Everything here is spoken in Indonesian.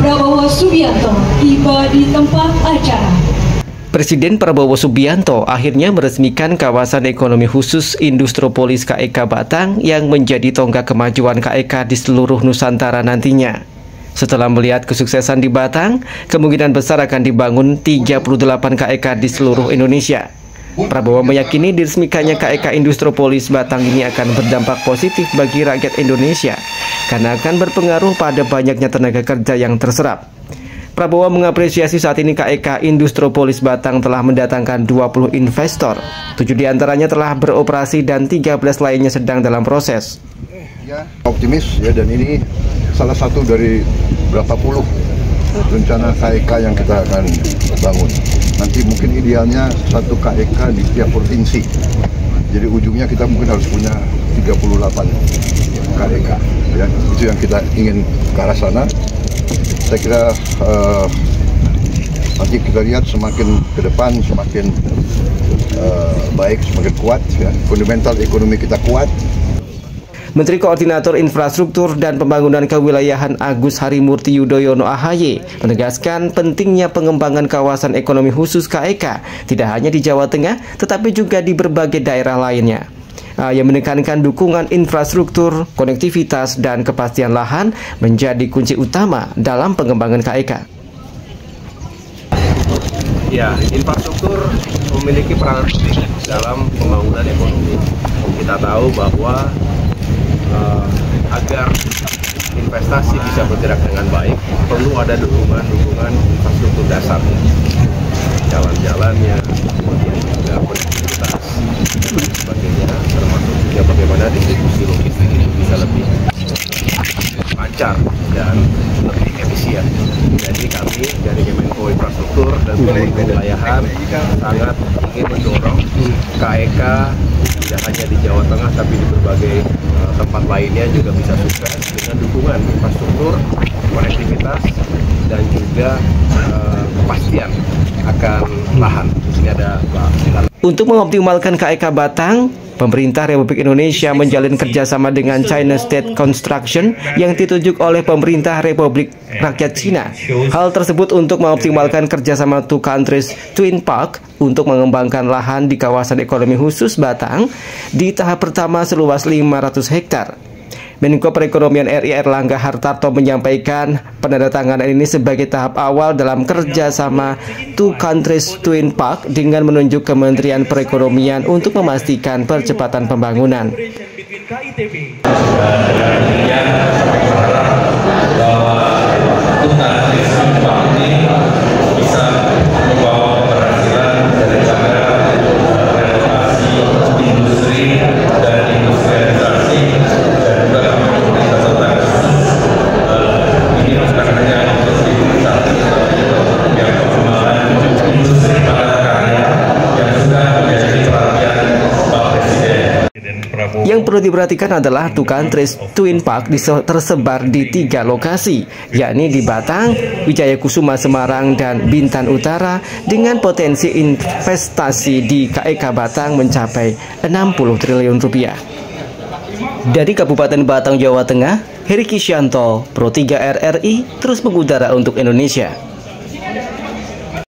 Prabowo Subianto tiba di tempat acara. Presiden Prabowo Subianto akhirnya meresmikan kawasan ekonomi khusus Industropolis KEK Batang yang menjadi tonggak kemajuan KEK di seluruh Nusantara nantinya. Setelah melihat kesuksesan di Batang, kemungkinan besar akan dibangun 38 KEK di seluruh Indonesia. Prabowo meyakini diresmikannya KEK Industropolis Batang ini akan berdampak positif bagi rakyat Indonesia karena akan berpengaruh pada banyaknya tenaga kerja yang terserap. Prabowo mengapresiasi saat ini KEK Industropolis Batang telah mendatangkan 20 investor, 7 diantaranya telah beroperasi dan 13 lainnya sedang dalam proses. Ya, optimis ya, dan ini salah satu dari berapa puluh rencana KEK yang kita akan bangun. Nanti mungkin idealnya satu KEK di tiap provinsi. Jadi ujungnya kita mungkin harus punya 38 KEK. Ya, itu yang kita ingin ke arah sana. Saya kira nanti kita lihat semakin ke depan semakin baik, semakin kuat. Ya. Fundamental ekonomi kita kuat. Menteri Koordinator Infrastruktur dan Pembangunan Kewilayahan Agus Harimurti Yudhoyono AHY menegaskan pentingnya pengembangan kawasan ekonomi khusus KEK tidak hanya di Jawa Tengah tetapi juga di berbagai daerah lainnya. Yang menekankan dukungan infrastruktur, konektivitas, dan kepastian lahan menjadi kunci utama dalam pengembangan KEK. Ya, infrastruktur memiliki peran penting dalam pembangunan ekonomi. Kita tahu bahwa agar investasi bisa bergerak dengan baik, perlu ada dukungan infrastruktur dasarnya, jalan-jalannya, kemudian juga konektivitas dan sebagainya, termasuk juga bagaimana distribusi logistik ini bisa lebih lancar dan lebih efisien. Jadi kami dari Kemenko Infrastruktur dan Kewilayahan sangat ingin mendorong KEK tidak hanya di Jawa Tengah tapi di berbagai tempat lainnya juga bisa sukses dengan dukungan infrastruktur, konektivitas, dan juga kepastian akan lahan. Ini ada Untuk mengoptimalkan KEK Batang, pemerintah Republik Indonesia menjalin kerjasama dengan China State Construction yang ditunjuk oleh pemerintah Republik Rakyat Cina. Hal tersebut untuk mengoptimalkan kerjasama Two Countries Twin Park untuk mengembangkan lahan di kawasan ekonomi khusus Batang di tahap pertama seluas 500 hektar. Menko Perekonomian RI Erlangga Hartarto menyampaikan penandatanganan ini sebagai tahap awal dalam kerjasama Two Countries Twin Park dengan menunjuk Kementerian Perekonomian untuk memastikan percepatan pembangunan. Yang perlu diperhatikan adalah Two Countries Twin Park tersebar di 3 lokasi, yakni di Batang, Wijaya Kusuma Semarang, dan Bintan Utara, dengan potensi investasi di KEK Batang mencapai 60 triliun rupiah. Dari Kabupaten Batang, Jawa Tengah, Heri Kisyanto, Pro 3 RRI, terus mengudara untuk Indonesia.